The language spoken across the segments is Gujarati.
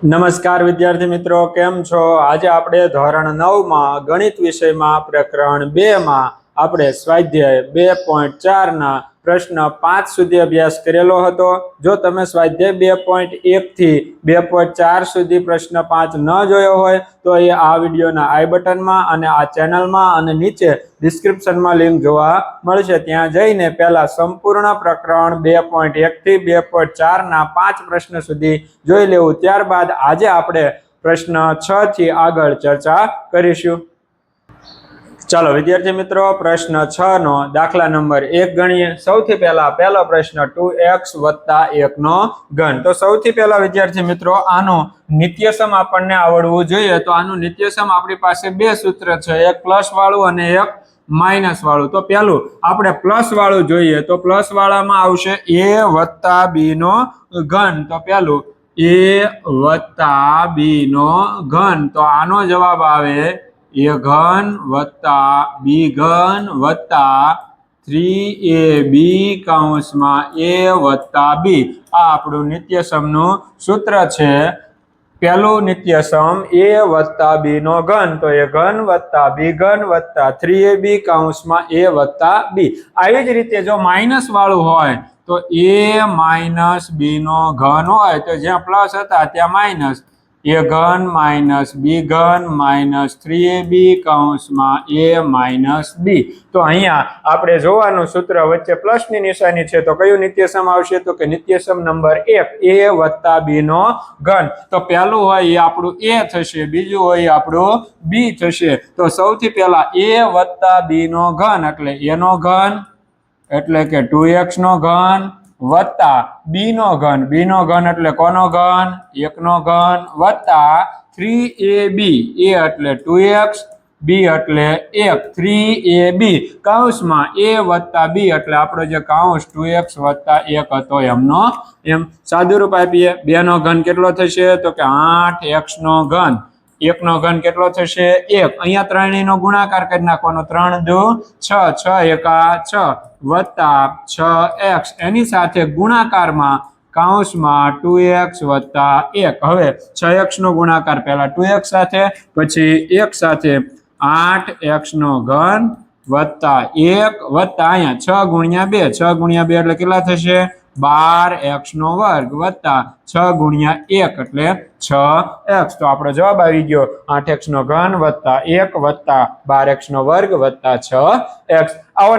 નમસ્કાર વિદ્યાર્થી મિત્રો, કેમ છો? આજે આપણે ધોરણ 9 માં ગણિત વિષયમાં પ્રકરણ 2 માં આપણે સ્વાધ્યાય 2.4 ના પ્રશ્ન 5 સુધી અભ્યાસ કરેલો હતો. જો તમે સ્વાધ્યાય 2.1 થી 2.4 સુધી પ્રશ્ન 5 ન જોયો હોય તો એ આ વિડીયોના આઈ બટનમાં અને આ ચેનલમાં અને નીચે ડિસ્ક્રિપ્શનમાં લિંક જોવા મળશે. ત્યાં જઈને પહેલા સંપૂર્ણ પ્રકરણ 2.1 થી 2.4 ના 5 પ્રશ્ન સુધી જોઈ લેવું. ત્યારબાદ આજે આપણે પ્રશ્ન 6 થી આગળ ચર્ચા કરીશું. ચાલો વિદ્યાર્થી મિત્રો, પ્રશ્ન 6 નો દાખલા નંબર 1 ગણીએ. સૌથી પહેલા પહેલો પ્રશ્ન 2x + 1 નો ઘન. તો સૌથી પહેલા વિદ્યાર્થી મિત્રો આનો નિત્યસમ આપણને આવડવું જોઈએ. તો આનું નિત્યસમ આપણી પાસે બે સૂત્ર છે, એક પ્લસ વાળું અને એક માઇનસ વાળું. તો પહેલું આપણે પ્લસ વાળું જોઈએ. તો પ્લસ વાળામાં આવશે a + b નો ઘન. તો પહેલું a + b નો ઘન. તો આનો જવાબ આવે a ઘન + b ઘન + 3ab કૌંસમાં a + b. આ આપણું નિત્યસમનું સૂત્ર છે. પહેલું નિત્યસમ a + b નો ઘન. તો a ઘન + b ઘન + 3ab કૌંસમાં a + b. આવી જ રીતે જો માઇનસ વાળું હોય તો a - b નો ઘન હોય તો જ્યાં પ્લસ હતા ત્યાં માઇનસ, a ઘન - b ઘન - 3ab કૌંસમાં a - b. તો અહીંયા આપણે જોવાનું સૂત્ર વચ્ચે પ્લસની નિશાની છે તો કયું નિત્યસમ આવશે? તો કે નિત્યસમ નંબર 1 a + b નો ઘન. તો પહેલું હોય એ આપણું a થશે, બીજું હોય એ આપણું b થશે. તો સૌથી પહેલા a + b નો ઘન એટલે a નો ઘન એટલે કે 2x નો ઘન + b નો ઘન, b નો ઘન એટલે કોનો ઘન? 1 નો ઘન + 3ab. a એટલે 2x, b એટલે 1, 3ab કૌંસમાં a + b એટલે આપણો જે કૌંસ 2x + 1 હતો એમનો એમ. સાદું રૂપ આપીએ. 2 નો ઘન કેટલો થશે? તો કે 8x નો ઘન. 1 નો ઘન કેટલો થશે? 1. અહીંયા ત્રણેયનો ગુણાકાર કરી નાખવાનો. 3 × 2 = 6, 6 × 1 + 6x. એની સાથે ગુણાકારમાં કૌંસમાં 2x + 1. હવે 6x નો ગુણાકાર પહેલા 2x સાથે, પછી 1 સાથે 8x નો ઘન + 1 + અહીંયા 6 × 2, 6 × 2 એટલે કેટલા થશે? 12x નો વર્ગ + 6 × 1 એટલે 6x. તો આપણો જવાબ આવી ગયો 8x નો ઘન + 1 + 12x નો વર્ગ + 6x. આવો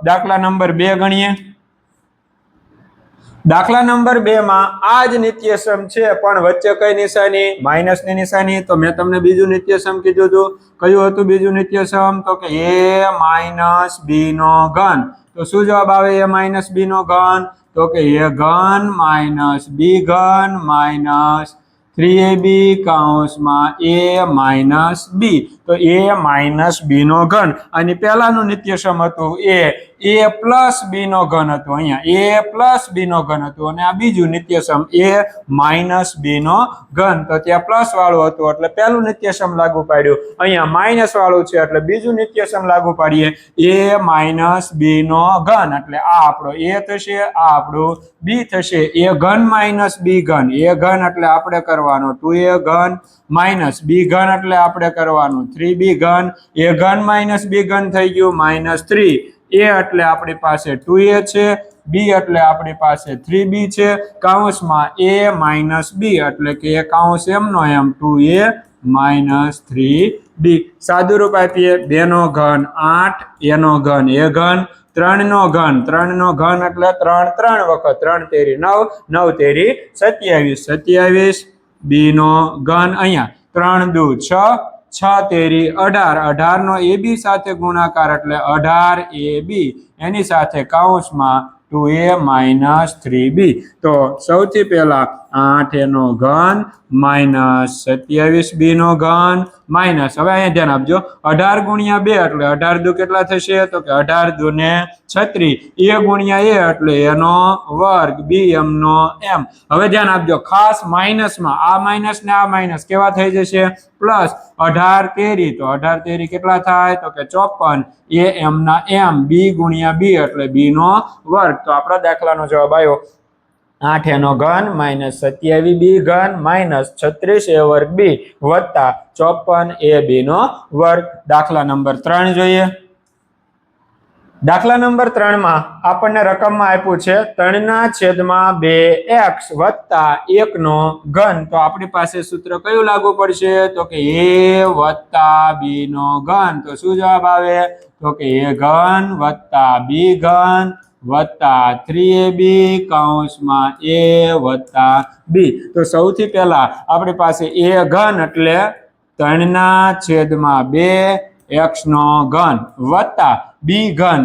દાખલા નંબર 2 ગણીએ. દાખલા નંબર 2 માં આ જ નિત્યસમ છે પણ વચ્ચે કઈ નિશાની? માઇનસની નિશાની. તો મેં તમને બીજું નિત્યસમ કીધું હતું. કયું હતું બીજું નિત્યસમ? તો કે a - b નો ઘન. તો શું જવાબ આવે a - b નો ઘન? તો કે a ઘન - b ઘન - 3ab કૌંસમાં a - b. તો a - b નો ઘન. અને પહેલાનું નિત્યસમ હતું a + b નો ઘન હતું. અહીંયા a + b નો ઘન હતું અને આ બીજું નિત્યસમ a - b નો ઘન. તો ત્યાં પ્લસ વાળું હતું એટલે પહેલું નિત્યસમ લાગુ પાડ્યું. અહીંયા માઇનસ વાળું છે એટલે બીજું નિત્યસમ લાગુ પાડીએ. a - b નો ઘન એટલે આ આપણો a થશે, આ આપણું b થશે. a ઘન - b ઘન. a ઘન એટલે આપણે કરવાનો 2a ઘન - b ઘન એટલે આપણે કરવાનું 3b ઘન. a ઘન - b ઘન થઈ ગયું -3. a એટલે આપણી પાસે 2a છે, b એટલે આપણી પાસે 3b છે. કૌંસમાં a - b એટલે કે એ કૌંસ એમનો એમ 2a - 3b. સાદું રૂપ આપીએ. 2 નો ઘન 8, a નો ઘન a ઘન, 3 નો ઘન, 3 નો ઘન એટલે 3 3 વખત, 3 તેરી 9, 9 તેરી 27, 27. b નો ઘન અહીંયા 3 × 2 = 6, 6 તેરી 18, 18 નો ab સાથે ગુણાકાર એટલે 18ab. એની સાથે કૌંસમાં 2a - 3b. તો સૌથી પહેલા 8a નો ઘન -27b નો ઘન માઇનસ. હવે અહીંયા ધ્યાન આપજો. 18 × 2 એટલે 18 દુ કેટલા થશે? તો કે 18 દુ ને 36. a × a એટલે a નો વર્ગ, b એમનો એમ. હવે ધ્યાન આપજો. ખાસ માઇનસમાં આ માઇનસ ને આ માઇનસ કેવા થઈ જશે? પ્લસ. 18 તેરી તો 18 તેરી કેટલા થાય? તો કે 54. a એમના એમ, b × b એટલે b નો વર્ગ. તો આપણા દાખલાનો જવાબ આવ્યો 8 એનો ઘન માઇનસ 27 બી ઘન માઇનસ 36 એ વર્ગ બી વત્તા 54 એ બી નો વર્ગ. દાખલા નંબર 3 જોઈએ. દાખલા નંબર 3 માં આપણને રકમમાં આપ્યું છે 3/2x વત્તા 1 નો ઘન. તો આપણી પાસે સૂત્ર કયું લાગુ પડશે? તો કે a વત્તા b નો ઘન. તો શું જવાબ આવે? તો કે a ઘન વત્તા b ઘન વત્તા 3ab કૌંસમાં a વત્તા b. તો સૌથી પહેલા આપણી પાસે a ઘન એટલે 3/2x નો ઘન વત્તા બી ઘન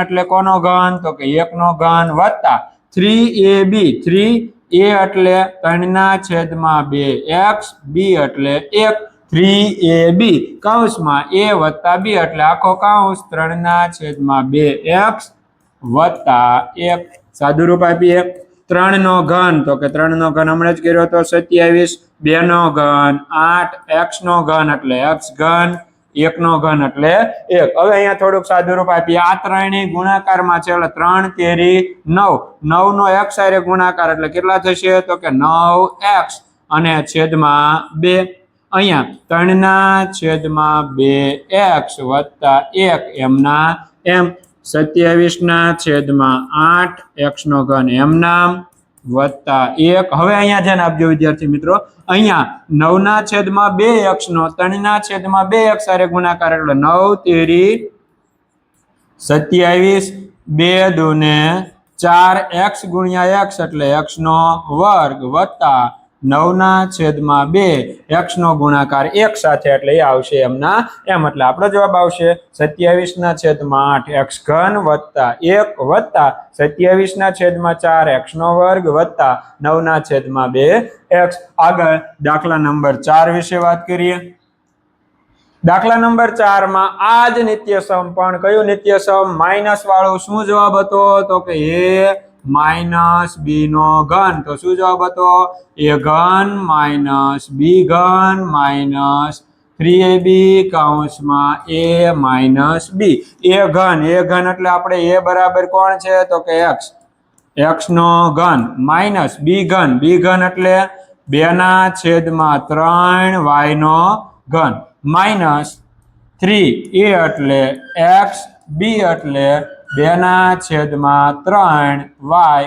એટલે કોનો ઘન? તો કે 1 નો ઘન વત્તા 3ab 3a એટલે 3/2x બી એટલે 1 3ab કૌંસમાં a વત્તા b એટલે આખો કૌંસ 3/2x વત્તા 1. સાદું રૂપ આપીએ. 3 નો ઘન તો કે 3 નો ઘન હમણાં જ કર્યો તો 27. 2 નો ઘન 8. x નો ઘન એટલે x ઘન. 1 નો ઘન એટલે 1. હવે અહીંયા થોડુંક સાદું રૂપ આપીએ. આ ત્રણેય ગુણાકારમાં છે એટલે 3 તેરી 9. 9 નો x સાથે ગુણાકાર એટલે કેટલા થશે? તો કે 9x અને છેદમાં 2. અહીંયા 3/2x વત્તા 1 એમના એમ. 27/8 x નો ઘન એમનામ વત્તા 1. હવે અહીંયા ધ્યાન આપજો વિદ્યાર્થી મિત્રો. અહીંયા 9/2x નો 3/2x સાથે ગુણાકાર એટલે 9 તેરી 27. 2 દુને 4 x ગુણ્યા x એટલે x નો વર્ગ વત્તા 9/2 x નો ગુણાકાર 1 સાથે એટલે એ આવશે એમના એમ. એટલે આપણો જવાબ આવશે 27/8 x ઘન વત્તા 1 વત્તા 27/4 x નો વર્ગ વત્તા 9/2 x. આગળ દાખલા નંબર 4 વિશે વાત કરીએ. દાખલા નંબર 4 માં આ જ નિત્યસમ પણ કયું નિત્યસમ? માઇનસ વાળું. શું જવાબ હતો? તો કે a માઇનસ b નો ઘન. તો શું જવાબ હતો? a ઘન માઇનસ b ઘન માઇનસ 3ab કૌંસમાં a માઇનસ b. a ઘન એટલે આપણે a બરાબર કોણ છે? તો કે x. x નો ઘન માઇનસ b ઘન એટલે 2/3 y નો ઘન માઇનસ 3a એટલે x b એટલે 2/3y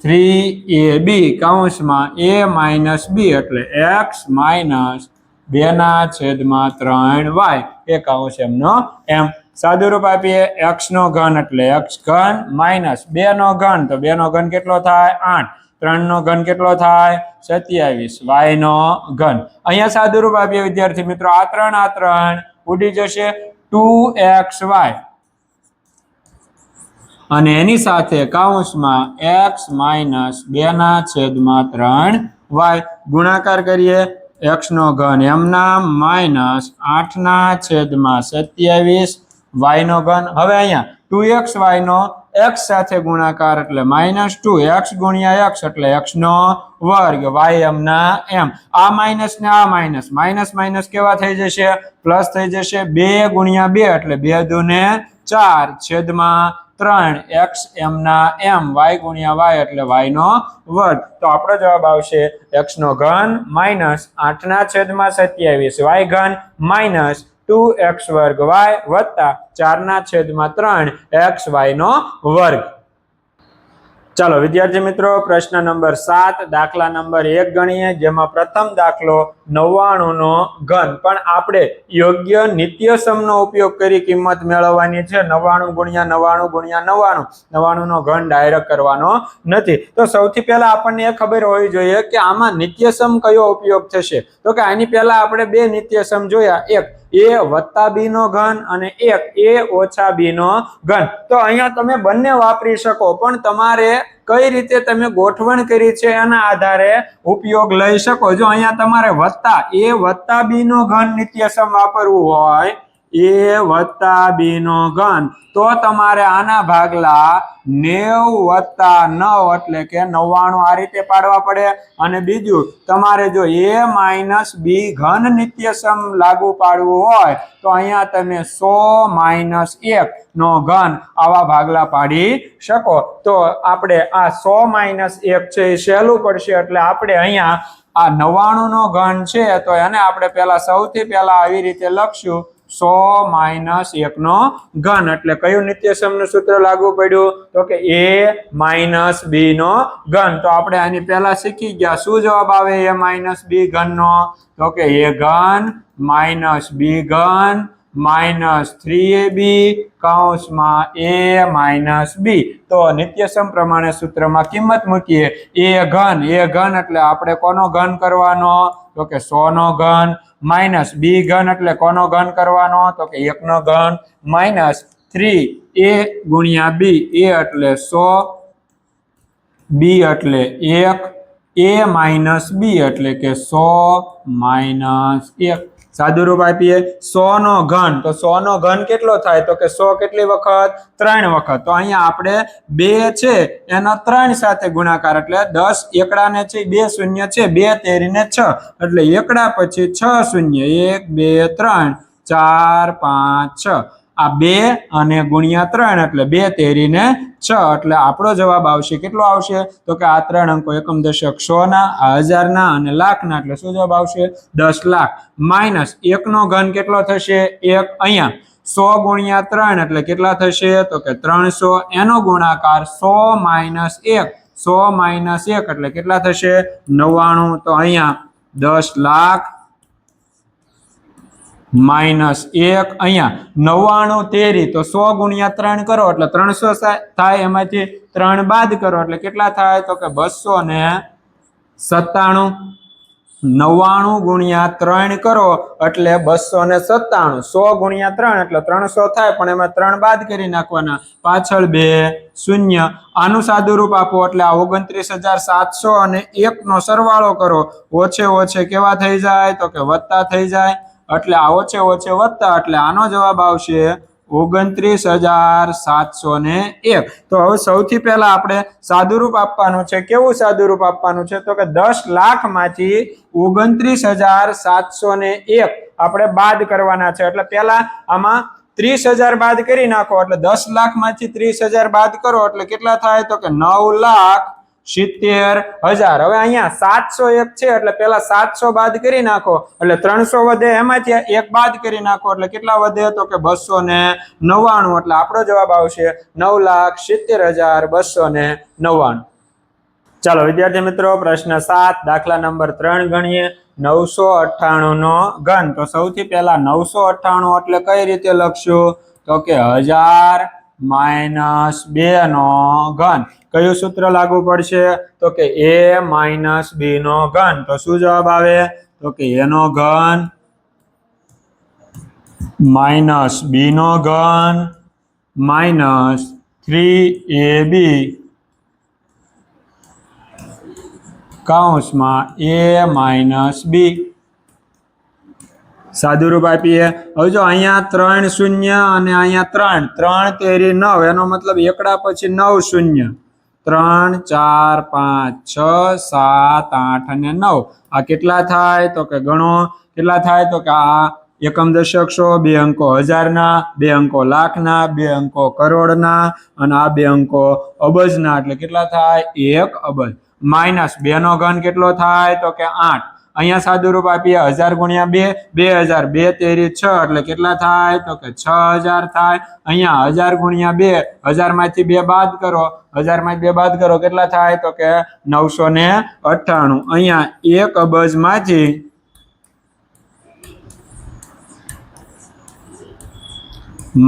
3ab કૌંસમાં a માઇનસ b એટલે x માઇનસ 2/3y એ કૌંસ એમનો એમ. સાદું રૂપ આપીએ. x નો ઘન એટલે x ઘન માઇનસ 2 નો ઘન તો 2 નો ઘન કેટલો થાય? 8. 3 નો ઘન કેટલો થાય? 27. y નો ઘન. અહીંયા સાદું રૂપ આપીએ વિદ્યાર્થી મિત્રો. આ ત્રણ ઉડી જશે. 2xy અને એની સાથે કૌંસમાં x માઇનસ 2/3y ગુણાકાર કરીએ. x નો ઘન એમના માઇનસ 8/27 y નો ઘન. હવે અહીંયા 2xy નો x સાથે ગુણાકાર એટલે -2 x ગુણ્યા x એટલે x નો વર્ગ y એમના એમ. આ માઇનસ ને આ માઇનસ કેવા થઈ જશે? પ્લસ થઈ જશે. 2 ગુણ્યા 2 એટલે 2 દુને 4 છેદમાં 3 x એમના એમ. y ગુણ્યા y એટલે y નો વર્ગ. તો આપણો જવાબ આવશે x નો ઘન માઇનસ 8/27 y ઘન માઇનસ 2x વર્ગ y વત્તા 4/3 x y નો વર્ગ. ચાલો વિદ્યાર્થી મિત્રો, પ્રશ્ન નંબર 7 દાખલા નંબર 1 ગણીએ. જેમાં પ્રથમ દાખલો 99 નો ઘન. પણ આપણે યોગ્ય નિત્યસમનો ઉપયોગ કરી કિંમત મેળવવાની છે. 99 ગુણ્યા 99 ગુણ્યા 99 નો ઘન ડાયરેક્ટ કરવાનો નથી. તો સૌથી પહેલા આપણને એ ખબર હોવી જોઈએ કે આમાં નિત્યસમ કયો ઉપયોગ થશે. તો કે આની પહેલા આપણે બે નિત્યસમ જોયા. એક a વત્તા b નો ઘન અને એક a ઓછા b નો ઘન. તો અહીંયા તમે બંને વાપરી શકો, પણ તમારે કઈ રીતે તમે ગોઠવણ કરી છે એના આધારે ઉપયોગ લઈ શકો. જો અહીંયા તમારે વત્તા a વત્તા b નો ઘન નિત્યસમ વાપરવું હોય a વત્તા b નો ઘન, તો તમારે આના ભાગલા 90 વત્તા 9 એટલે કે 99 આ રીતે પાડવા પડે. અને બીજું, તમારે જો a માઇનસ b ઘન નિત્યસમ લાગુ પાડવું હોય તો અહીંયા તમે 100 માઇનસ 1 નો ઘન આવા ભાગલા પાડી શકો. તો આપણે આ 100 માઇનસ 1 છે એ સહેલું પડશે, એટલે આપણે અહીંયા આ 99 નો ઘન છે તો એને આપણે સૌથી પહેલા આવી રીતે લખશું 100 માઇનસ 1 નો ઘન. એટલે કયું નિત્યસમનું સૂત્ર લાગુ પડ્યું? તો કે a માઇનસ b નો ઘન. તો આપણે આની પહેલા શીખી ગયા. શું જવાબ આવે a માઇનસ b ઘન નો? તો કે a ઘન માઇનસ b ઘન માઇનસ 3ab કૌંસમાં a માઇનસ b. તો નિત્યસમ પ્રમાણે સૂત્રમાં કિંમત મૂકીએ. a ઘન એટલે આપણે કોનો ઘન કરવાનો? તો કે 100 નો ઘન માઇનસ b ઘન એટલે કોનો ઘન કરવાનો? તો કે 1 નો ઘન માઇનસ 3a ગુણ્યા b. a એટલે 100, b એટલે 1, a માઇનસ b એટલે કે 100 માઇનસ 1. સાદુરૂપ આપીએ 100 નો ઘન. તો 100 નો ઘન કેટલો થાય? તો કે 100 કેટલી વખત? 3 વખત. તો અહીંયા આપણે 2 છે એનો 3 સાથે ગુણાકાર, એટલે 10 એકડાને છે 2 શૂન્ય છે, 2 તેરીને 6 એટલે એકડા પછી 6 શૂન્ય, 1 2 3 4 5 6. આ 2 અને ગુણ્યા 3 એટલે 2 તેરીને 6 એટલે આપણો જવાબ આવશે. કેટલો આવશે? તો કે આ 3 અંકો એકમ દશક 100 ના, આ 1000 ના અને લાખ ના, એટલે શું જવાબ આવશે? 10 લાખ. માઇનસ 1 નો ઘન કેટલો થશે? 1. અહીંયા 100 ગુણ્યા 3 એટલે કેટલા થશે? તો કે 300. એનો ગુણાકાર 100 માઇનસ 1, 100 માઇનસ 1 એટલે કેટલા થશે? 99. તો અહીંયા 10 લાખ માઇનસ 1, અહીંયા 99 તેરી, તો 100 ગુણ્યા 3 કરો એટલે 300 થાય, એમાંથી 3 બાદ કરો એટલે કેટલા થાય? તો કે 297. 99 ગુણ્યા 3 કરો એટલે 297. 100 ગુણ્યા 3 એટલે 300 થાય, પણ એમાં 3 બાદ કરી નાખવાના, પાછળ 2 શૂન્ય. આનું સાદુરૂપ આપો એટલે આ 29,700 અને 1 નો સરવાળો કરો. ઓછે ઓછે કેવા થઈ જાય? તો કે વત્તા થઈ જાય. એટલે આ ઓછે ઓછે વત્તા એટલે આનો જવાબ આવશે 29,701. તો હવે સૌથી પહેલા આપણે સાદુરૂપ આપવાનું છે. કેવું સાદુરૂપ આપવાનું છે? તો કે 10 લાખ માંથી 29,701 આપણે બાદ કરવાના છે. એટલે પહેલા આમાં 30,000 બાદ કરી નાખો, એટલે 10 લાખ માંથી 30,000 બાદ કરો એટલે કેટલા થાય? તો કે 9,70,000. હવે અહીંયા 701 છે એટલે પહેલા 700 બાદ કરી નાખો એટલે 300 વધે, એમાંથી 1 બાદ કરી નાખો એટલે કેટલા વધે? તો કે 299. એટલે આપણો જવાબ આવશે 9,70,299. ચાલો વિદ્યાર્થી મિત્રો, પ્રશ્ન 7 દાખલા નંબર 3 ગણીએ. 998 નો ઘન. તો સૌથી પહેલા 998 એટલે કઈ રીતે લખશું? તો કે 1000 માઇનસ 2 નો ઘન. કયું સૂત્ર લાગુ પડશે? તો કે a માઇનસ b નો ઘન. તો શું જવાબ આવે? તો કે a નો ઘન માઇનસ b નો ઘન માઇનસ 3ab કૌંસમાં a માઇનસ b. સાદુરૂપ આપીએ. હવે જો અહીંયા 3 શૂન્ય અને અહીંયા 3 તેરી 9, એનો મતલબ એકડા પછી 9 શૂન્ય, 3 4 5 6 7 8 અને 9. આ કેટલા થાય? તો કે ગણો કેટલા થાય? તો કે આ એકમ દશક 100, 2 અંકો 1000 ના, 2 અંકો લાખ ના, 2 અંકો કરોડ ના અને આ 2 અંકો અબજ ના, એટલે કેટલા થાય? 1 અબજ. માઇનસ 2 નો ઘન કેટલો થાય? તો કે 8. અહીંયા સાદુરૂપ આપીએ 1000 ગુણ્યા 2, 2000, 2 તેરી 6 એટલે કેટલા થાય? તો કે 6000 થાય. અહીંયા 1000 ગુણ્યા 2, 1000 માંથી 2 બાદ કરો, 1000 માંથી 2 બાદ કરો કેટલા થાય? તો કે 998. અહીંયા 1 અબજ માંથી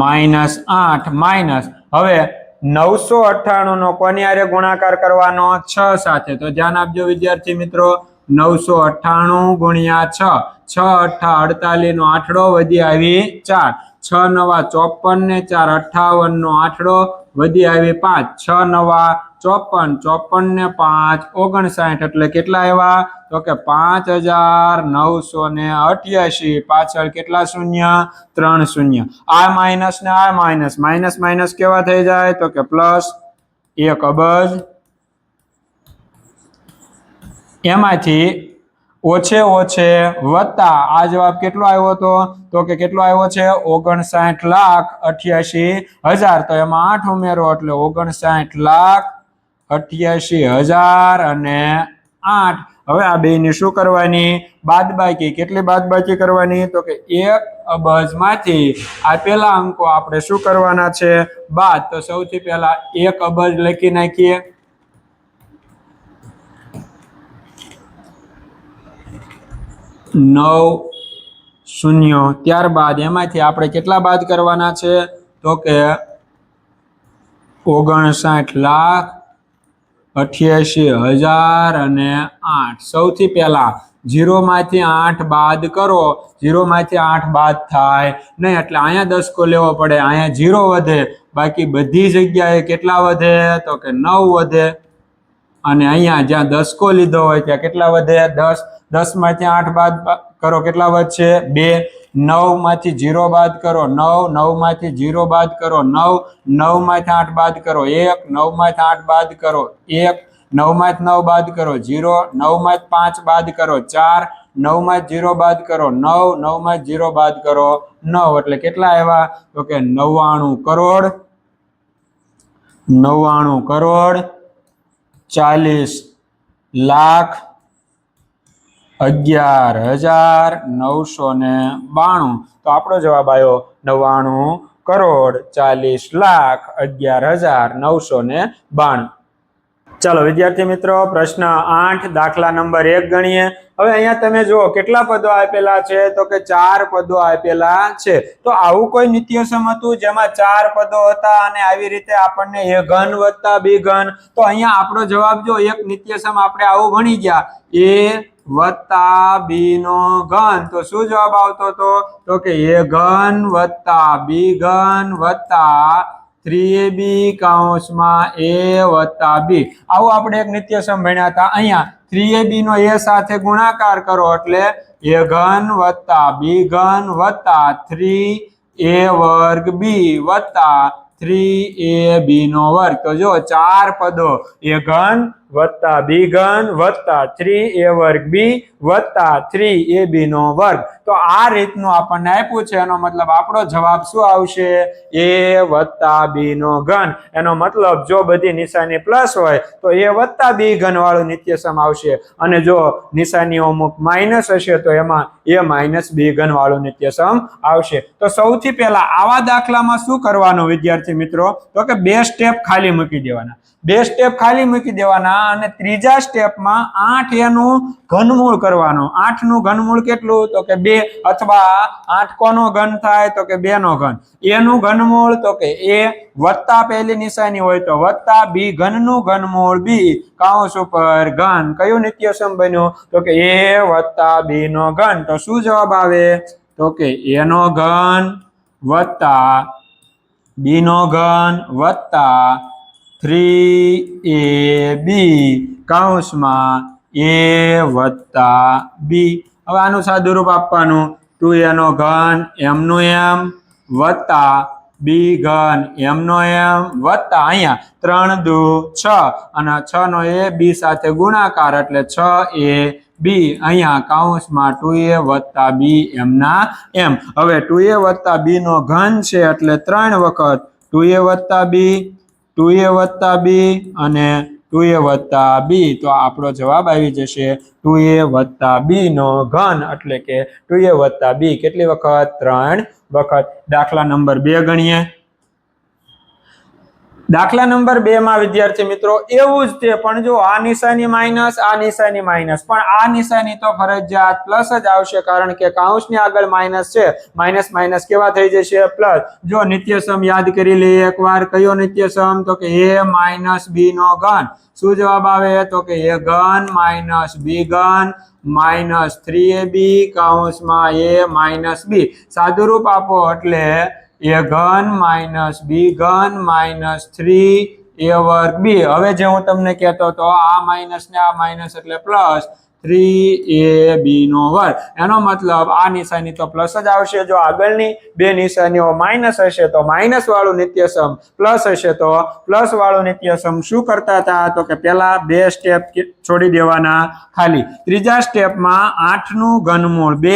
-8 માઇનસ. હવે 998 નો કોની હારે ગુણાકાર કરવાનો? 6 સાથે. તો ધ્યાન આપજો વિદ્યાર્થી મિત્રો. 998 ગુણ્યા 6, 6 8 48 નો આઠડો વધી આવી 4, 6 9 54 ને 4 58 નો આઠડો વધી આવી 5, 6 9 54, 54 ને 5 59, એટલે કેટલા આવ્યા તો કે 5988. પાછળ કેટલા શૂન્ય? 3 શૂન્ય. આ માઇનસ ને આ માઇનસ, માઇનસ માઇનસ કેવા થઈ જાય તો કે પ્લસ 1 અબજ. એમાંથી ઓછે ઓછે વત્તા આ જવાબ કેટલો આવ્યો હતો તો કે કેટલો આવ્યો છે? 59,88,000. તો એમાં 8 ઉમેરો એટલે 59,88,000 અને 8. હવે આ બેની શું કરવાની? બાદબાકી. કેટલી બાદબાકી કરવાની તો કે 1 અબજમાંથી આ પેલા અંકો આપણે શું કરવાના છે? બાદ. તો સૌથી પહેલા 1 અબજ લખી નાખીએ. 9 શૂન્ય. ત્યારબાદ એમાંથી આપણે કેટલા બાદ કરવાના છે તો કે 59,88,000 અને 8. સૌથી પહેલા 0 માંથી 8 બાદ કરો. 0 માંથી 8 બાદ થાય નહીં, એટલે અહીંયા દસકો લેવો પડે. અહીંયા 0 વધે, બાકી બધી જગ્યાએ કેટલા વધે તો કે 9 વધે. અને અહીંયા જ્યાં દસકો લીધો હોય ત્યાં કેટલા વધે? 10. 10 માંથી 8 બાદ કરો, કેટલા વધશે? 2. 9 માંથી 0 બાદ કરો 9. 9 માંથી 0 બાદ કરો 9. 9 માંથી 8 બાદ કરો 1. 9 માંથી 8 બાદ કરો 1. 9 માંથી 9 બાદ કરો 0. 9 માંથી 5 બાદ કરો 4. 9 માંથી 0 બાદ કરો 9. 9 માંથી 0 બાદ કરો 9. એટલે કેટલા આવ્યા તો કે 99 કરોડ 40,11,992. તો આપણો જવાબ આવ્યો 99,40,11,992. ચાલો વિદ્યાર્થી મિત્રો, પ્રશ્ન 8 દાખલા નંબર 1 ગણીએ. હવે અહીંયા તમે જુઓ કેટલા પદો આપેલા છે તો કે 4 પદો આપેલા છે. તો આવું કોઈ નિત્યસમ હતું જેમાં 4 પદો હતા અને આવી રીતે આપણને a ઘન વત્તા b ઘન. તો અહીંયા આપણો જવાબ જો એક નિત્યસમ આપણે આવું ભણી ગયા a વત્તા b નો ઘન, તો શું જવાબ આવતો હતો તો કે a ઘન વત્તા b ઘન વત્તા 3ab કૌંસમાં a વત્તા b. આવું આપણે એક નિત્યસમ ભણ્યા હતા. અહીંયા 3ab નો a સાથે ગુણાકાર કરો એટલે a ઘન વત્તા b ઘન વત્તા 3a વર્ગ b વત્તા 3ab નો વર્ગ. તો જો 4 પદો a ઘન વત્તા b ઘન વત્તા 3a વર્ગ b વત્તા 3ab નો વર્ગ. તો આ રીતનું આપણને આપ્યું છે. એનો મતલબ આપણો જવાબ શું આવશે? a વત્તા b નો ઘન. એનો મતલબ જો બધી નિશાની પ્લસ હોય તો a વત્તા b ઘન વાળું નિત્યસમ આવશે, અને જો નિશાનીઓ અમુક માઇનસ હશે તો એમાં a માઇનસ b ઘન વાળું નિત્યસમ આવશે. તો સૌથી પહેલા આવા દાખલામાં શું કરવાનું વિદ્યાર્થી મિત્રો તો કે 2 સ્ટેપ ખાલી મૂકી દેવાના. 2 સ્ટેપ ખાલી મૂકી દેવાના અને ત્રીજા સ્ટેપમાં 8a નું ઘનમૂળ કરવાનું. 8 નું ઘનમૂળ કેટલું તો કે 2, અથવા 8 કોનો ઘન થાય તો કે 2 નો ઘન. a નું ઘનમૂળ તો કે a વત્તા પહેલી નિશાની હોય તો વત્તા b ઘન નું ઘનમૂળ b કૌંસ ઉપર ઘન. કયું નિત્યસમ બન્યું તો કે a વત્તા b નો ઘન. તો શું જવાબ આવે તો કે a નો ઘન વત્તા b નો ઘન વત્તા 3ab કૌંસમાં a વત્તા b. હવે આનું સાદુરૂપ આપવાનું. 2a નો ઘન m નું m વત્તા b ઘન m નો m વત્તા અહીંયા 3 દુ 6 અને 6 નો a b સાથે ગુણાકાર એટલે 6ab અહીંયા કૌંસમાં 2a વત્તા b m ના m. હવે 2a વત્તા b નો ઘન છે એટલે 3 વખત 2a વત્તા b 2a વત્તા b અને 2a વત્તા b. તો આપણો જવાબ આવી જશે 2a વત્તા b નો ઘન, એટલે કે 2a વત્તા b કેટલી વખત? 3 વખત. દાખલા નંબર 2 ગણીએ. દાખલા નંબર 2 માં વિદ્યાર્થી મિત્રો એવું જ છે, પણ જો આ નિશાની માઇનસ, આ નિશાની માઇનસ, પણ આ નિશાની તો ફરજિયાત પ્લસ જ આવશે, કારણ કે કૌંસની આગળ માઇનસ છે. માઇનસ માઇનસ કેવા થઈ જશે? પ્લસ. જો નિત્યસમ યાદ કરી લઈએ એકવાર. કયો નિત્યસમ તો કે a માઇનસ b નો ઘન. શું જવાબ આવે તો કે a ઘન માઇનસ b ઘન માઇનસ 3ab કૌંસમાં a માઇનસ b. સાદુરૂપ આપો એટલે a ઘન માઇનસ b ઘન માઇનસ 3 a વર્ગ b. હવે જે હું તમને કહેતો હતો આ માઇનસ ને આ માઇનસ એટલે પ્લસ 3ab નો વર્ગ. એનો મતલબ આ નિશાની તો પ્લસ જ આવશે. જો આગળની બે નિશાનીઓ માઇનસ હશે તો માઇનસ વાળું નિત્યસમ, પ્લસ હશે તો પ્લસ વાળું નિત્યસમ. શું કરતા હતા તો કે પેલા બે સ્ટેપ છોડી દેવાના ખાલી. ત્રીજા સ્ટેપમાં 8 નું ઘનમૂળ 2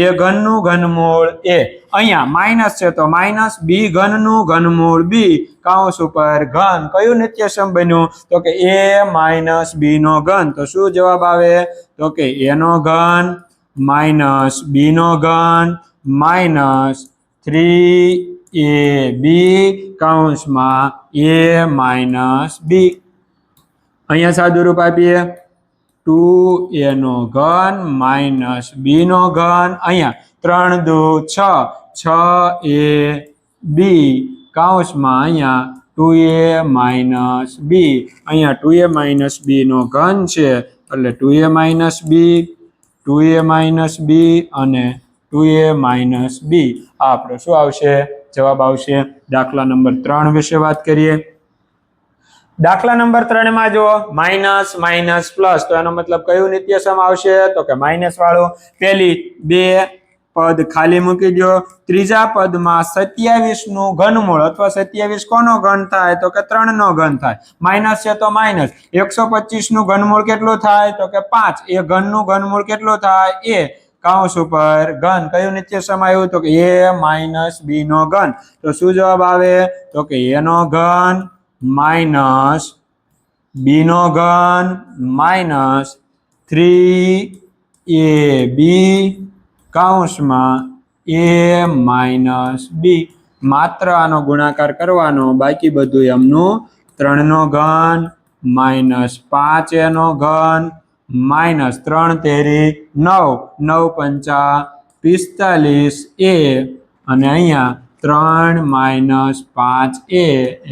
a ઘનનું ઘનમૂળ a. અહીંયા માઇનસ છે તો માઇનસ b ઘનનું ઘનમૂળ b કૌંસ ઉપર ઘન. કયું નિત્યસમ બન્યું તો કે a માઇનસ b નો ઘન. તો શું જવાબ આવે તો કે a નો ઘન માઇનસ b નો ઘન માઇનસ 3ab કૌંસમાં a માઇનસ b. અહીંયા સાદું રૂપ આપીએ 2a નો ઘન માઇનસ b નો ઘન. અહીંયા 3 દુ 6 6ab કૌંસમાં અહીંયા 2a માઇનસ b. અહીંયા 2a માઇનસ b નો ઘન છે એટલે 2a minus b 2a minus b અને 2a માઇનસ b. આ આપણો શું આવશે જવાબ આવશે. દાખલા નંબર 3 વિશે વાત કરીએ. દાખલા નંબર 3 માં જો માઇનસ માઇનસ પ્લસ, તો એનો મતલબ કયું નિત્યસમ આવશે તો કે માઇનસ વાળું. પેલી બે પદ ખાલી મૂકી દો. ત્રીજા પદમાં 27 નું ઘનમૂળ અથવા 27 કોનો ઘન થાય તો કે 3 નો ઘન થાય. માઇનસ છે તો માઇનસ. 125 નું ઘનમૂળ કેટલું થાય તો કે 5. એ ઘનનું ઘનમૂળ કેટલું થાય એ કૌંસ ઉપર ઘન. કયું નિત્યસમ આવ્યું તો કે a માઇનસ b નો ઘન. તો શું જવાબ આવે તો કે a નો ઘન માઇનસ b નો ઘન માઇનસ 3ab કૌંસમાં a માઇનસ b. માત્ર આનો ગુણાકાર કરવાનો, બાકી બધું એમનું. 3 નો ઘન માઇનસ 5a નો ઘન માઇનસ 3 તેરી 9 9 પંચા 45a અને અહીંયા 3 માઇનસ 5a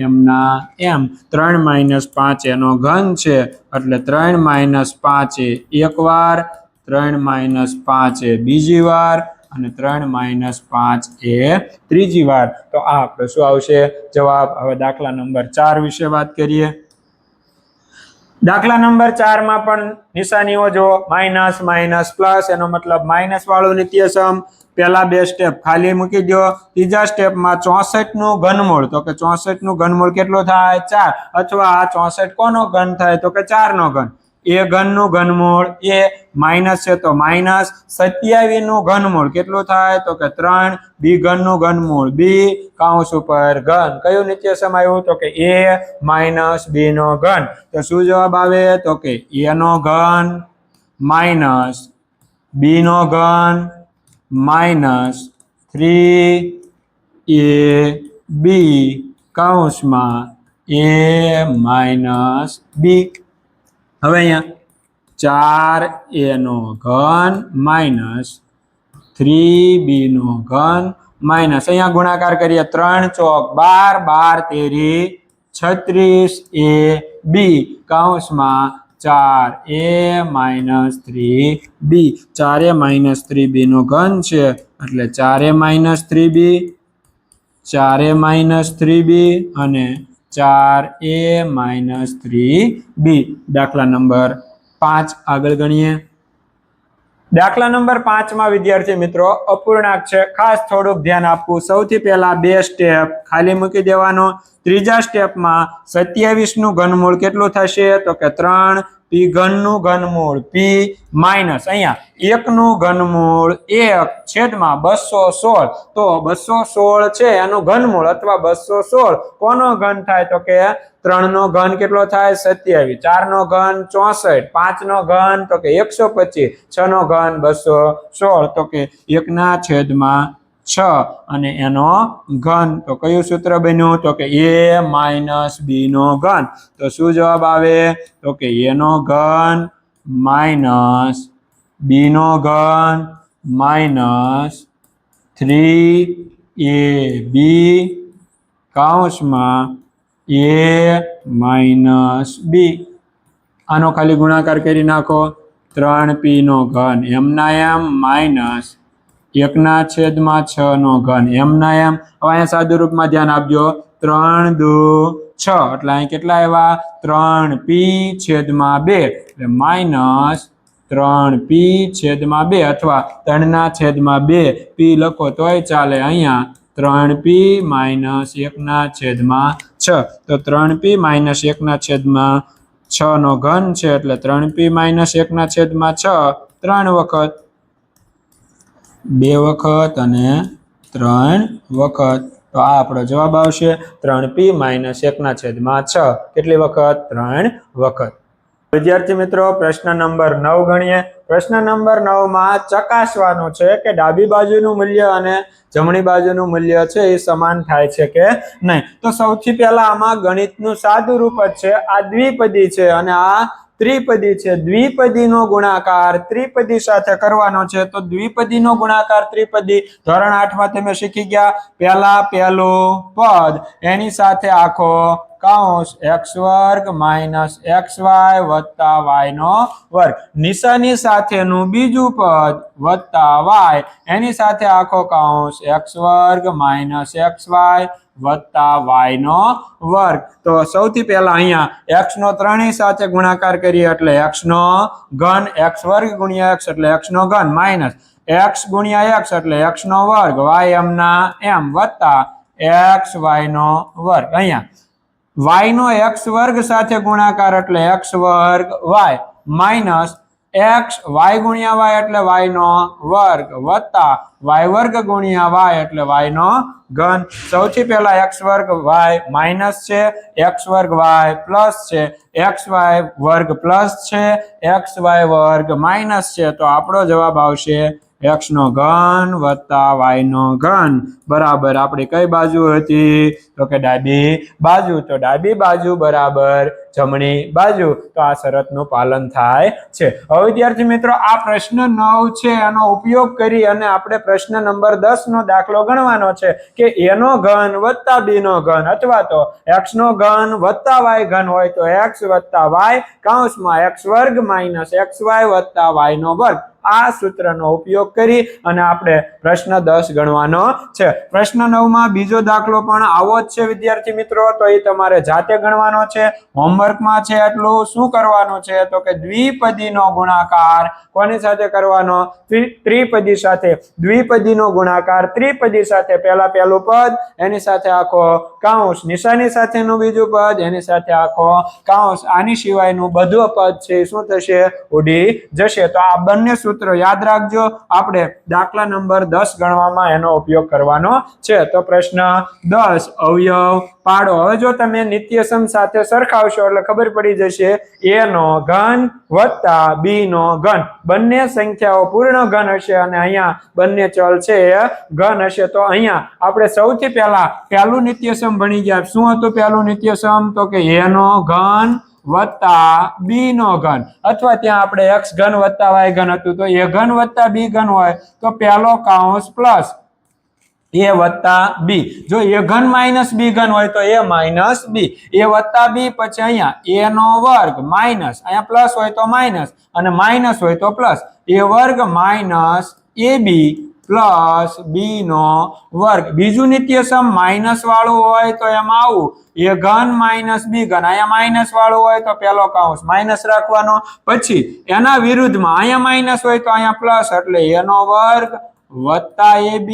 એમના એમ. 3 માઇનસ 5a નો ઘન છે એટલે 3 માઇનસ 5a એક વાર, 3 માઇનસ 5a બીજી વાર અને 3 માઇનસ 5a ત્રીજી વાર. તો આ આપણે શું આવશે જવાબ. હવે દાખલા નંબર 4 વિશે વાત કરીએ. દાખલા નંબર 4 માં પણ નિશાનીઓ જો માઇનસ માઇનસ પ્લસ. એનો મતલબ માઇનસ વાળું નિત્યસમ. પેલા બે સ્ટેપ ખાલી મૂકી દો. ત્રીજા સ્ટેપમાં 64 નું ઘનમૂળ, તો કે 64 નું ઘનમૂળ કેટલું થાય 4. અથવા આ 64 કોનો ઘન થાય તો કે 4 નો ઘન. a ઘનનું ઘનમૂળ a માઇનસ છે તો માઇનસ 27 નું ઘનમૂળ કેટલું થાય તો કે 3 b ઘનનું ઘનમૂળ b કૌંસ ઉપર ઘન. કયું નિત્યસમ આવ્યું તો કે a માઇનસ b નો ઘન. તો શું જવાબ આવે તો કે a નો ઘન માઇનસ b નો ઘન માઇનસ 3ab કૌંસમાં a માઇનસ b. હવે અહીંયા 4a નો ઘન માઇનસ 3b નો ઘન માઇનસ અહીંયા ગુણાકાર કરીએ. 3 ચોક 12 12 તેરી 36ab કૌંસમાં 4a minus 3b. 4a minus 3b નો ઘન છે એટલે 4a minus 3b 4a minus 3b અને 4a માઇનસ 3b. દાખલા નંબર 5 આગળ ગણીએ. દાખલા નંબર 5 માં વિદ્યાર્થી મિત્રો અપૂર્ણાંક છે. ખાસ થોડુંક ધ્યાન આપવું. સૌથી પહેલા બે સ્ટેપ ખાલી મૂકી દેવાનો. ત્રીજા સ્ટેપમાં 27 નું ઘનમૂળ કેટલું થશે તો કે 3 p ઘનનું ઘનમૂળ p માઇનસ અહીંયા 1 નું ઘનમૂળ 1 છેદમાં 216. તો 216 છે એનું ઘનમૂળ અથવા 216 કોનો ઘન થાય તો કે 3 નો ઘન કેટલો થાય 27, 4 નો ઘન 64, 5 નો ઘન તો કે 125, 6 નો ઘન 216 તો કે 1/6 અને એનો ઘન. તો કયું સૂત્ર બન્યું તો કે a માઇનસ b નો ઘન. તો શું જવાબ આવે તો કે a નો ઘન માઇનસ b નો ઘન માઇનસ 3ab કૌંસમાં a માઇનસ b. આનો ખાલી ગુણાકાર કરી નાખો. 3p નો ઘન એમના એમ માઇનસ 1/6 નો ઘન એમના એમ. હવે અહીંયા સાદું રૂપમાં ધ્યાન આપજો. 3 દુ 6 એટલે અહીં કેટલા આવ્યા 3p/2 એટલે માઇનસ 3p/2 અથવા 3/2 p લખો તોય ચાલે અહીંયા 3p - 1/6 તો 3p - 1/6 નો ઘન છે એટલે 3p - 1/6 3 વખત 2 વખત અને 3 વખત તો આ આપણો જવાબ આવશે 3p - 1/6 કેટલી વખત 3 વખત। વિદ્યાર્થી મિત્રો પ્રશ્ન નંબર 9 ગણીએ। પ્રશ્ન નંબર 9 માં ચકાસવાનું છે કે ડાબી બાજુનું મૂલ્ય અને જમણી બાજુનું મૂલ્ય છે એ સમાન થાય છે કે નહીં। તો સૌથી પહેલા આમાં ગણિતનું સાદું રૂપ જ છે, આ દ્વિપદી છે અને આ ત્રિપદી છે। દ્વિપદીનો ગુણાકાર ત્રિપદી સાથે કરવાનો છે તો દ્વિપદીનો ગુણાકાર ત્રિપદી ધોરણ 8 માં તમે શીખી ગયા। પહેલું પદ એની સાથે આખો કૌંસ x² - xy + y નો વર્ગ, નિશાની સાથેનું બીજું પદ વત્તા y એની સાથે આખો કૌંસ x² - xy + y નો વર્ગ। તો સૌથી પહેલા અહીંયા x નો ત્રણેય સાથે ગુણાકાર કરીએ એટલે x નો ઘન, x² × x એટલે x નો ઘન માઈનસ x × x એટલે x નો વર્ગ, y એમના એમ વત્તા xy નો વર્ગ। અહીંયા y નો x² સાથે ગુણાકાર એટલે x² y minus x y × y એટલે y નો વર્ગ વત્તા y² × y એટલે y નો ઘન। સૌથી પહેલા x² y માઈનસ છે, x² y પ્લસ છે, xy² પ્લસ છે, xy² માઈનસ છે તો આપણો જવાબ આવશે x નો ઘન વત્તા y નો ઘન બરાબર આપણી કઈ બાજુ હતી તો કે ડાબી બાજુ। તો ડાબી બાજુ બરાબર જમણી બાજુ, તો આ શરતનું પાલન થાય છે। હવે વિદ્યાર્થી મિત્રો આ પ્રશ્ન 9 છે એનો ઉપયોગ કરી અને આપણે પ્રશ્ન નંબર 10 નો દાખલો ગણવાનો છે કે a નો ઘન વત્તા b નો ઘન અથવા તો x નો ઘન વત્તા y ઘન હોય તો x વત્તા y કૌંસમાં x² - xy + y નો વર્ગ આ સૂત્રનો ઉપયોગ કરી અને આપણે પ્રશ્ન 10 ગણવાનો છે। પ્રશ્ન 9 માં બીજો દાખલો પણ આવો જ છે વિદ્યાર્થી મિત્રો, તો એ તમારે જાતે ગણવાનો છે। હોમવર્કમાં છે એટલું શું કરવાનું છે તો કે દ્વિપદીનો ગુણાકાર કોની સાથે કરવાનો ત્રિપદી સાથે, દ્વિપદીનો ગુણાકાર ત્રિપદી સાથે પહેલું પદ એની સાથે આખો કૌંસ, નિશાની સાથેનું બીજું પદ એની સાથે આખો કૌંસ, આની સિવાયનું બધું પદ છે શું થશે ઉડી જશે। તો આ બંને સૂત્ર યાદ રાખજો, આપણે દાખલા નંબર 10 ગણવામાં એનો ઉપયોગ કરવાનો છે। તો પ્રશ્ન 10 અવયવ પાડો। હવે જો તમે નિત્યસમ સાથે સરખાવશો એટલે ખબર પડી જશે a નો ઘન વત્તા b નો ઘન, બંને સંખ્યાઓ પૂર્ણ ઘન હશે અને અહીંયા બંને ચલ છે ઘન હશે। તો અહીંયા આપણે સૌથી પહેલા પહેલું નિત્યસમ ભણી ગયા। શું હતું પહેલું નિત્યસમ તો કે a નો ઘન વત્તા b નો ઘન અથવા ત્યાં આપણે x ઘન વત્તા y ઘન હતું તો a ઘન વત્તા b ઘન હોય તો પહેલો કૌંસ પ્લસ a વત્તા b, જો a ઘન માઈનસ b ઘન હોય તો a માઈનસ b, a વત્તા b પછી અહીંયા a નો વર્ગ માઈનસ અહીંયા પ્લસ હોય તો માઈનસ અને માઈનસ હોય તો પ્લસ a વર્ગ માઈનસ ab પ્લસ b નો વર્ગ। બીજું નિત્યસમ માઈનસ વાળું હોય તો એમાં આવું a ઘન માઈનસ b ઘન, અહીંયા માઈનસ વાળું હોય તો પહેલો કૌંસ માઈનસ રાખવાનો, પછી એના વિરુદ્ધમાં અહીંયા માઈનસ હોય તો અહીંયા પ્લસ એટલે a નો વર્ગ વત્તા ab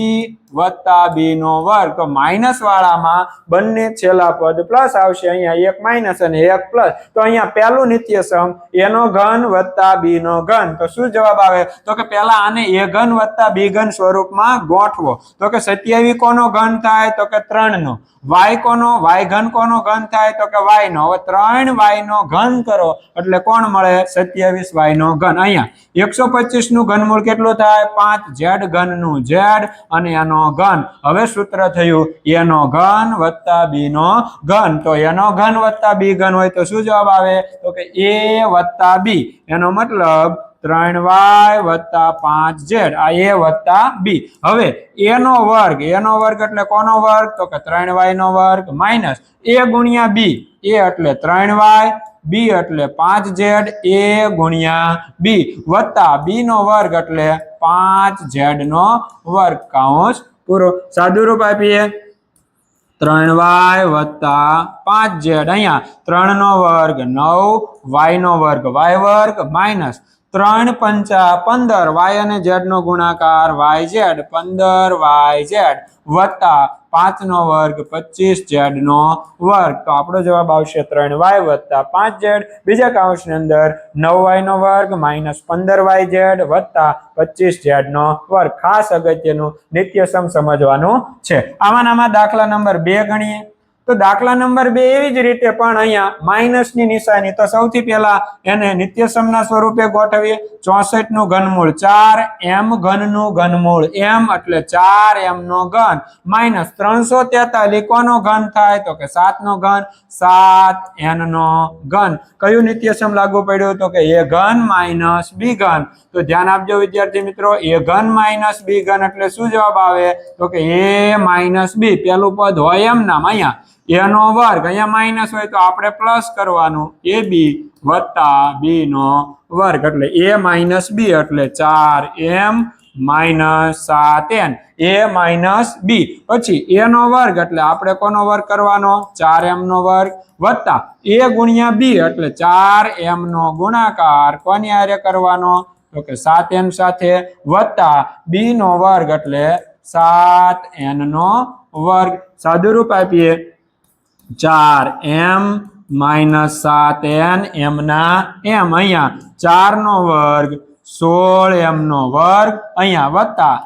વત્તા b નો વર્ગ। તો માઈનસ વાળામાં બંને છેલ્લા પદ પ્લસ આવશે, અહીંયા એક માઈનસ અને એક પ્લસ, તો અહીંયા પહેલું નિત્યસમ a નો ઘન વત્તા b નો ઘન। તો શું જવાબ આવે તો કે પહેલા આને a ઘન વત્તા b ઘન સ્વરૂપમાં ગોઠવો તો કે 27 કોનો ઘન થાય તો કે 3 નો, y ઘન કોનો ઘન થાય તો કે y નો, હવે 3y નો ઘન કરો એટલે કોણ મળે 27y નો ઘન। અહીંયા 125 નું ઘનમૂળ કેટલું થાય 5 z ઘન નું z અને એનો ઘન। હવે સૂત્ર થયું a નો ઘન વત્તા b નો ઘન, તો a નો ઘન વત્તા b ઘન હોય તો શું જવાબ આવે તો કે a વત્તા b, એનો મતલબ 3y વત્તા 5z આ a વત્તા b। હવે a નો વર્ગ એટલે કોનો વર્ગ તો કે 3y નો વર્ગ માઈનસ a ગુણ્યા b, a એટલે 3y b એટલે 5z a ગુણ્યા b વત્તા b નો વર્ગ એટલે 5z નો વર્ગ કૌંસ પૂરો। સાદું રૂપ આપીએ 3y વત્તા 5z અહીંયા 3 નો વર્ગ 9 y નો વર્ગ y વર્ગ માઇનસ 3 પંચા 15 y અને z નો ગુણાકાર yz 15yz વત્તા 5 નો વર્ગ 25z નો વર્ગ તો આપણો જવાબ આવશે 3y વત્તા 5z બીજા કૌંસની અંદર 9y નો વર્ગ માઇનસ 15yz વત્તા 25z નો વર્ગ ખાસ અગત્યનું નિત્યસમ સમજવાનું છે આમાં દાખલા નંબર 2 ગણીએ તો દાખલા નંબર 2 એવી જ રીતે પણ અહીંયા માઇનસ ની નિશાની તો સૌથી પહેલા એને નિત્યસમના સ્વરૂપે ગોઠવીએ 64 નું ઘનમૂળ 4 m ઘનનું ઘનમૂળ m એટલે 4m નો ઘન માઇનસ 343 કોનો ઘન થાય તો કે 7 નો ઘન 7n નો ઘન કયું નિત્યસમ લાગુ પડ્યું તો કે a ઘન માઇનસ b ઘન તો ધ્યાન આપજો વિદ્યાર્થી મિત્રો a ઘન માઇનસ b ઘન એટલે શું જવાબ આવે તો કે a માઇનસ b પેલું પદ હોય એમ નામ અહીંયા a નો વર્ગ અહીંયા માઇનસ હોય તો આપણે પ્લસ કરવાનું ab વત્તા b નો વર્ગ એટલે a માઇનસ b એટલે 4m minus 7n a minus b પછી a નો વર્ગ એટલે આપણે કોનો વર્ગ કરવાનો 4m નો વર્ગ વત્તા a ગુણ્યા b એટલે 4m નો ગુણાકાર કોની હારે કરવાનો તો કે 7n સાથે વત્તા b નો વર્ગ એટલે 7n નો વર્ગ સાદું રૂપ આપીએ 4m માઇનસ 7n m ના m અહીંયા 4 નો વર્ગ 16m નો વર્ગ અહીંયા વત્તા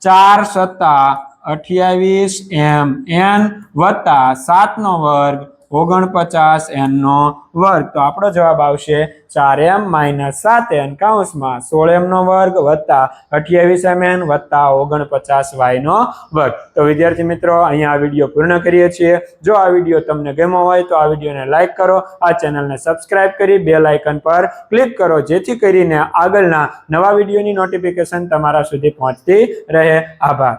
4 સત્તા 28 mn વત્તા 7 નો વર્ગ 49n નો વર્ગ તો આપણો જવાબ આવશે 4m માઇનસ 7n કૌંસમાં 16m નો વર્ગ વત્તા 28mn વત્તા 49y નો વર્ગ તો વિદ્યાર્થી મિત્રો અહીંયા આ વિડીયો પૂર્ણ કરીએ છીએ જો આ વિડીયો તમને ગમ્યો હોય તો આ વિડીયોને લાઈક કરો આ ચેનલને સબસ્ક્રાઇબ કરી બેલ આઇકન પર ક્લિક કરો જેથી કરીને આગળના નવા વિડીયોની નોટિફિકેશન તમારા સુધી પહોંચતી રહે આભાર